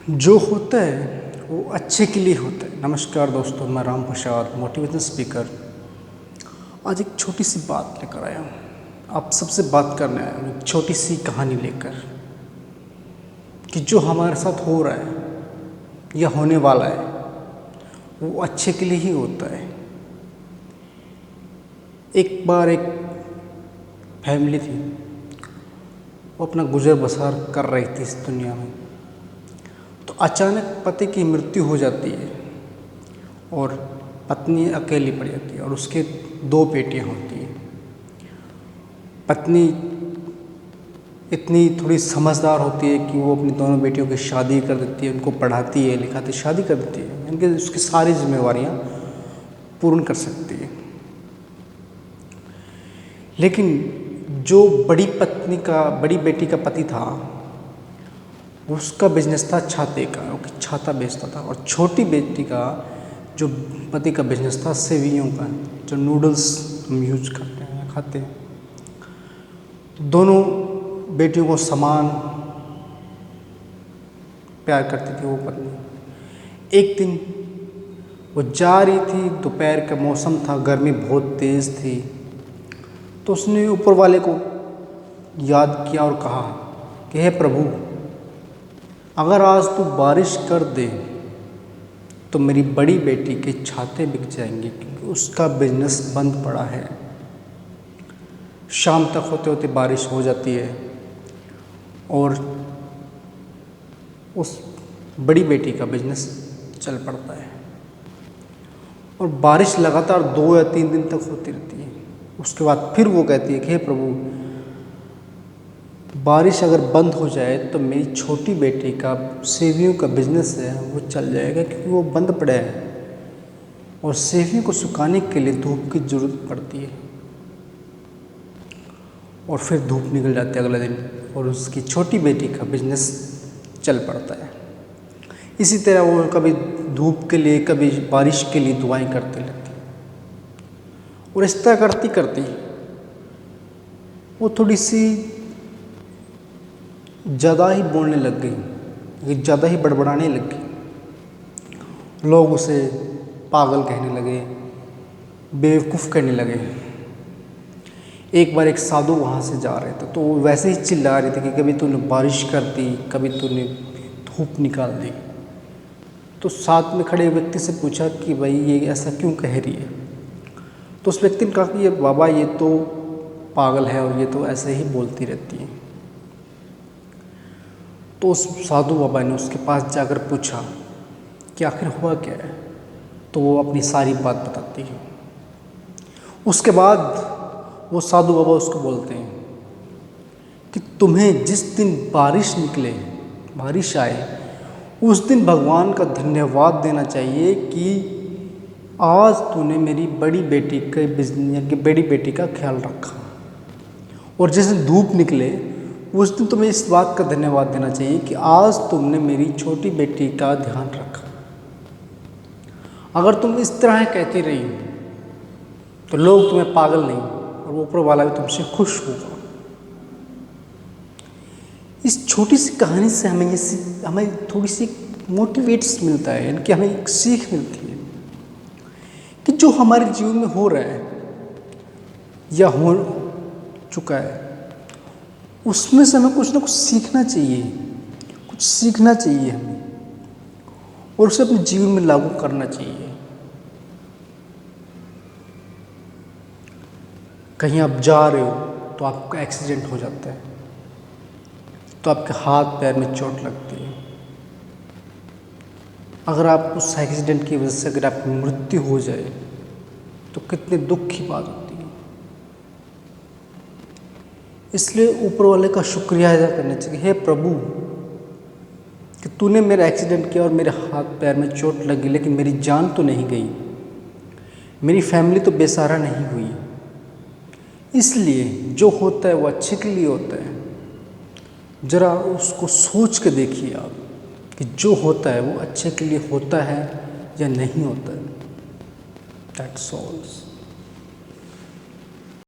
जो होता है वो अच्छे के लिए होता है। नमस्कार दोस्तों, मैं राम प्रसाद, मोटिवेशनल स्पीकर। आज एक छोटी सी बात लेकर आया हूँ। आप सबसे बात करने आया हूँ, एक छोटी सी कहानी लेकर कि जो हमारे साथ हो रहा है या होने वाला है वो अच्छे के लिए ही होता है। एक बार एक फैमिली थी, वो अपना गुजर बसर कर रही थी इस दुनिया में। तो अचानक पति की मृत्यु हो जाती है और पत्नी अकेली पड़ जाती है और उसके 2 बेटियां होती हैं। पत्नी इतनी थोड़ी समझदार होती है कि वो अपनी दोनों बेटियों की शादी कर देती है, उनको पढ़ाती है, लिखाती, शादी कर देती है, यानी कि उसकी सारी जिम्मेवारियां पूर्ण कर सकती है। लेकिन जो बड़ी बेटी का पति था, उसका बिजनेस था छाते का, वो छाता बेचता था। और छोटी बेटी का जो पति का बिजनेस था सेवियों का, जो नूडल्स हम यूज करते हैं, खाते हैं। तो दोनों बेटियों को समान प्यार करती थी वो पत्नी। एक दिन वो जा रही थी, दोपहर का मौसम था, गर्मी बहुत तेज़ थी। तो उसने ऊपर वाले को याद किया और कहा कि हे प्रभु, अगर आज तू बारिश कर दे तो मेरी बड़ी बेटी के छाते बिक जाएंगे, क्योंकि उसका बिजनेस बंद पड़ा है। शाम तक होते होते बारिश हो जाती है और उस बड़ी बेटी का बिजनेस चल पड़ता है। और बारिश लगातार 2 या 3 दिन तक होती रहती है। उसके बाद फिर वो कहती है कि हे प्रभु, बारिश अगर बंद हो जाए तो मेरी छोटी बेटी का सेवियों का बिजनेस है वो चल जाएगा, क्योंकि वो बंद पड़ा है और सेवियों को सुखाने के लिए धूप की ज़रूरत पड़ती है। और फिर धूप निकल जाती है अगले दिन और उसकी छोटी बेटी का बिजनेस चल पड़ता है। इसी तरह वो कभी धूप के लिए, कभी बारिश के लिए दुआएं करते रहती। और इस तरह करती करती वो थोड़ी सी ज़्यादा ही बोलने लग गई, ज़्यादा ही बड़बड़ाने लग गई। लोग उसे पागल कहने लगे, बेवकूफ़ कहने लगे। एक बार एक साधु वहाँ से जा रहे थे, तो वो वैसे ही चिल्ला रहे थे कि कभी तूने बारिश कर दी, कभी तूने धूप निकाल दी। तो साथ में खड़े व्यक्ति से पूछा कि भाई ये ऐसा क्यों कह रही है। तो उस व्यक्ति ने कहा कि ये बाबा, ये तो पागल है और ये तो ऐसे ही बोलती रहती है। तो उस साधु बाबा ने उसके पास जाकर पूछा कि आखिर हुआ क्या है। तो वो अपनी सारी बात बताती है। उसके बाद वो साधु बाबा उसको बोलते हैं कि तुम्हें जिस दिन बारिश आए, उस दिन भगवान का धन्यवाद देना चाहिए कि आज तूने मेरी बड़ी बेटी के बिजनेस की बड़ी बेटी का ख्याल रखा। और जिस दिन धूप निकले उस दिन तुम्हें इस बात का धन्यवाद देना चाहिए कि आज तुमने मेरी छोटी बेटी का ध्यान रखा। अगर तुम इस तरह कहती रही तो लोग तुम्हें पागल नहीं और वो ऊपर वाला भी तुमसे खुश होगा। इस छोटी सी कहानी से हमें थोड़ी सी मोटिवेट्स मिलता है, यानी कि हमें एक सीख मिलती है कि जो हमारे जीवन में हो रहा है या हो चुका है, उसमें से हमें कुछ ना कुछ सीखना चाहिए हमें, और उसे अपने जीवन में लागू करना चाहिए। कहीं आप जा रहे हो तो आपका एक्सीडेंट हो जाता है, तो आपके हाथ पैर में चोट लगती है। अगर आप उस एक्सीडेंट की वजह से अगर आपकी मृत्यु हो जाए तो कितने दुख की बात होती है। इसलिए ऊपर वाले का शुक्रिया अदा करना चाहिए। हे प्रभु, कि तूने मेरा एक्सीडेंट किया और मेरे हाथ पैर में चोट लगी, लेकिन मेरी जान तो नहीं गई, मेरी फैमिली तो बेसहारा नहीं हुई। इसलिए जो होता है वो अच्छे के लिए होता है। ज़रा उसको सोच के देखिए आप कि जो होता है वो अच्छे के लिए होता है या नहीं होता है। That's all.